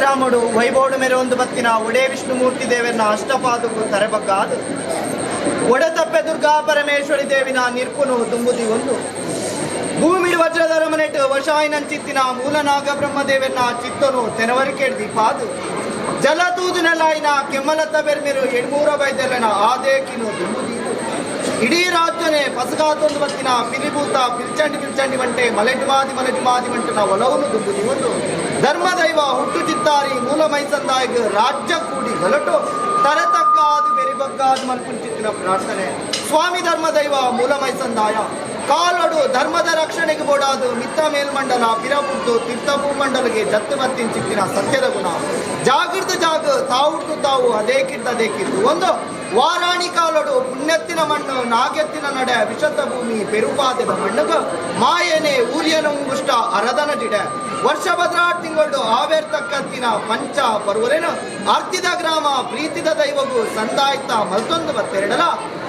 ಶ್ರೀರಾಮುಡು ವೈಭವಡು ಮೇರೆ ಒಂದು ಬತ್ತಿನ ಒಡೆ ವಿಷ್ಣುಮೂರ್ತಿ ದೇವರನ್ನ ಅಷ್ಟಪಾದಕ್ಕೂ ತರೆಬಗ್ಗಾದು ಒಡತಪ್ಪೆ ದುರ್ಗಾ ಪರಮೇಶ್ವರಿ ದೇವಿನ ನಿರ್ಪುನು ತುಂಬುದಿ ಒಂದು ಭೂಮಿಡು ವಜ್ರಧರ ಮನೆಟ್ಟು ವಶಾಯಿನಂಚಿತ್ತಿನ ಮೂಲನಾಗ ಬ್ರಹ್ಮದೇವರನ್ನ ಚಿತ್ತನು ತೆನವರಿಕೆಡ್ದಿ ಪಾದು ಜಲತೂದಿನಲಾಯಿನ ಕೆಮ್ಮಲತ್ತ ಬೆರ್ಮೆರು ಎಡ್ಮೂರ ಬೈದೆಲ್ಲನ ಆದೇಕಿನು ತುಂಬುದಿ ಇಡೀ ರಾಜ್ಯನೇ ಪಸಗಾತೊಂದು ಬತ್ತಿನ ಪಿಲಿಭೂತ ಪಿಲ್ಚಂಡಿ ಬಂಟೆ ಮಲೆಜುಮಾದಿ ಬಂಟನ ಒಲವನ್ನು ದುಂಬುದಿ ಒಂದು ಧರ್ಮದೈವ ಹುಟ್ಟು ಚಿತ್ತಾರಿ ಮೂಲ ಮೈಸಂದಾಯಿಗೆ ರಾಜ್ಯ ಕೂಡಿ ಗಲಟು ತರತಕ್ಕಾದು ಬೆರಿಬಗ್ಗಾದು ಮಲ್ಪುಂಚಿತ್ತಿನ ಪ್ರಾರ್ಥನೆ ಸ್ವಾಮಿ ಧರ್ಮದೈವ ಮೂಲ ಮೈಸಂದಾಯ ಕಾಲೊಡು ಧರ್ಮದ ರಕ್ಷಣೆಗೆ ಬೋಡಾದು ಮಿತ್ತ ಮೇಲ್ಮಂಡಲ ಪಿರಬುದ್ದು ತೀರ್ಥ ಭೂಮಂಡಲಿಗೆ ಜತ್ತು ಬತ್ತಿಂಚಿತ್ತಿನ ಸತ್ಯದ ಗುಣ ಜಾಗೃತ ಜಾಗ ತಾವುಟ್ಟು ತಾವು ಅದೇಕಿದ್ದು ಒಂದು ವಾರಾಣಿ ಕಾಲೊಡು ಪುಣ್ಯತ್ತಿನ ಮಣ್ಣು ನಾಗೆತ್ತಿನ ನಡೆ ವಿಶತ ಭೂಮಿ ಪೆರುಪಾದದ ಮಣ್ಣುಗ ಮಾಯನೆ ಊರ್ಯನ ಮುಂಗುಷ್ಟ ಅರದನ ಜಿಡೆ ವರ್ಷ ಭದ್ರಾಟ್ ತಿಂಗಳು ಆವೇರ್ತಕ್ಕಂತಿನ ಪಂಚ ಪರ್ವರೇನು ಅರ್ತಿದ ಗ್ರಾಮ ಪ್ರೀತಿದ ದೈವಗೂ ಸಂದಾಯ್ತ ಮಲ್ತೊಂದು ಬತ್ತೆರಡಲ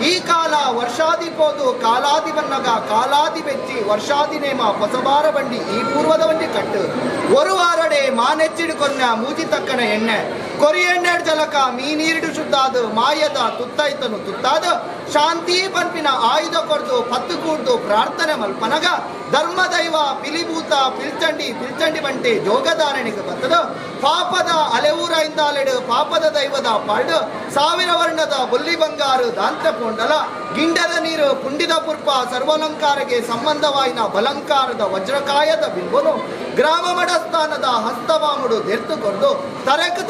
ಈ ಕಾಲ ವರ್ಷಾದಿ ಪೋದು ಕಾಲಾದಿ ಬನ್ನಗ ಕಾಲಾದಿ ಬೆಚ್ಚಿ ವರ್ಷಾದಿ ನೇಮ ಹೊಸಬಾರ ಬಂಡಿ ಈ ಪೂರ್ವದ ಬಂಡಿ ಕಟ್ಟು ஒரு வாரಡೆ ಮಾನೆಚ್ಚಿಡು ಕೊನ್ನ ಮೂಜಿ ತಕ್ಕನ ಎಣ್ಣೆ ಕೊರಿ ಎಣ್ಣೆಡ್ ಜಲಕ ಮೀನೀರಿಡು ಶುದ್ಧಾದು ಮಾಯದ ತುತ್ತೈತನು ತುತ್ತಾದ ಶಾಂತಿ ಪಂಪಿನ ಆಯುಧ ಕೊಡ್ದು ಪತ್ತು ಕೂಡ್ದು ಪ್ರಾರ್ಥನೆ ಮಲ್ಪನಗ ಧರ್ಮದೈವ ಪಿಲಿಭೂತ ಪಿಲ್ಚಂಡಿ ಬಂಟೆ ಜೋಗಧಾರಣೆಗೆ ಬರ್ತದ ಪಾಪದ ಅಲೆವೂರ ಇಂದಾಲೆಡು ಪಾಪದ ದೈವದ ಪಾಡು ಸಾವಿರ ವರ್ಣದ ಬುಲ್ಲಿ ಬಂಗಾರು ದಾಂತ ಪೋಂಡಲ ಗಿಂಡದ ನೀರು ಪುಂಡಿದ ಪುರ್ಪ ಸರ್ವಾಲಂಕಾರಕ್ಕೆ ಸಂಬಂಧವಾಯಿನ ಬಲಂಕಾರದ ವಜ್ರಕಾಯದ ಬಿಂಬನು ಗ್ರಾಮ ಮಡಸ್ಥಾನದ ಹಸ್ತವಾಮುಡು ದೆರ್ತುಕೊಂಡು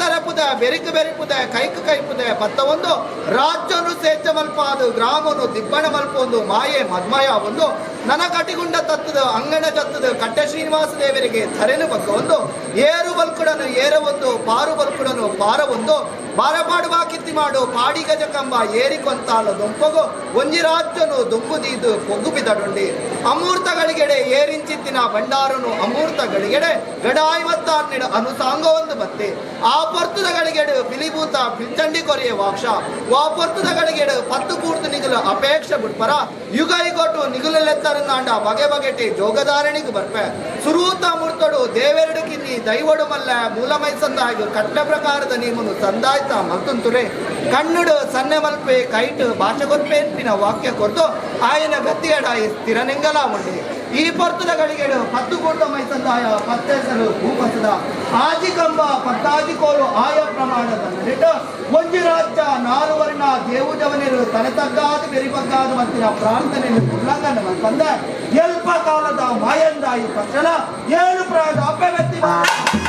ತರಪುದ ಬೆರಿಪುದೆ ಕೈಪುದೆ ಪತ್ತವೊಂದು ರಾಜ್ಯನು ಸೇಚ ಮಲ್ಪಾದು ಗ್ರಾಮನು ದಿಬ್ಬಣ ಮಲ್ಪೊಂದು ಮಾಯೆ ಮದ್ಮಯ ಒಂದು ನನ ಕಟಿಗುಂಡ ತತ್ತದ ಅಂಗಣ ಜತ್ತದ ಕಟ್ಟೆ ಶ್ರೀನಿವಾಸ ದೇವರಿಗೆ ತರೆನು ಬಗ್ಗ ಒಂದು ಏರು ಬಲ್ಕುಡನು ಏರ ಒಂದು ಪಾರು ಬಲ್ಕುಡನು ಪಾರ ಒಂದು ಬಾರಪಾಡುವ ಕಿತ್ತಿ ಮಾಡು ಪಾಡಿ ಗಜಕಂಬ ಏರಿಕೊಂತಾಲ ದೊಂಪಗು ಒಂಜಿ ರಾಜ್ಯನು ದೊಂಬುದೀದು ಪೊಗ್ಗು ಬಿದಡುಂಡಿ ಅಮೂರ್ತ ಗಳಿಗೆಡೆ ಏರಿಂಚಿತ್ತಿನ ಭಂಡಾರನು ಅಮೂರ್ತ ಗಳಿಗೆಡೆ ಗಡಾಯಿವತ್ತಾರ್ನೆಡು ಅನುಸಾಂಗ ಒಂದು ಬತ್ತೆ ಆ ಪೊರ್ತುದ ಗಳಿಗೆಡು ಪಿಲಿಭೂತ ಪಿಲ್ಚಂಡಿ ಕೊರೆಯ ವಾಕ್ಷ ಆ ಪೊರ್ತುದ ಗಳಿಗೆಡು ಪತ್ತು ಕೂರ್ದು ನಿಗುಲು ಅಪೇಕ್ಷೆ ಬಿಡ್ಪರ ಯುಗ ಯುಗೊಟ್ಟು ನಿಗುಲೆತ್ತರಂದಾಂಡ ಬಗೆ ಬಗೆಟಿ ಜೋಗಧಾರಣಿಗೆ ಬರ್ಪೆ ಸುರೂತ ಮೂರ್ತಡು ದೇವೆರಡು ಕಿನ್ನಿ ದೈವಡು ಮಲ್ಲ ಮೂಲ ಮೈಸಂದಾಗಿ ಕಟ್ಟ ಪ್ರಕಾರದ ನೀಮನು ಸಂದಾಯ್ತ ಮಲ್ತುಂತುರೆ ಕಣ್ಣುಡು ಸನ್ನೆ ಮಲ್ಪೆ ಕೈಟ್ ಭಾಷೆ ಗೊತ್ಪೇನ್ಪಿನ ವಾಕ್ಯ ಕೊರ್ದು ಆಯನ ಗತ್ತಿಯಡಾಯಿ ಸ್ಥಿರನೆಂಗಲ ಉಂಡೆ ಈ ಪೊರ್ತುದ ಗಳಿಗೆಡು ಪತ್ತು ಕೋಟ ಮೈಸಂದಾಯ ಪತ್ತೆಸರು ಭೂಪಸದ ಆಜಿ ಕಂಬ ಪತ್ತಾಜಿ ಕೋಲು ಆಯ ಪ್ರಮಾಣದ ನಡಿಟ್ಟು ಒಂಜಿ ರಾಜ್ಯ ನಾಲು ವರ್ಣ ದೇವು ಜವನಿರು ತಲೆತಗ್ಗಾದು ಬೆರಿಬಗ್ಗಾದು ಮತ್ತಿನ ಪ್ರಾರ್ಥನೆಯನ್ನು ಉಲ್ಲಂಘನ ಮಲ್ಪಂದ ಎಲ್ಪ ಕಾಲದ ಮಾಯಂದಾಯಿ ಪಕ್ಷಲ ಏಳು ಪ್ರಾಯ ಅಪ್ಪೆ ವ್ಯಕ್ತಿ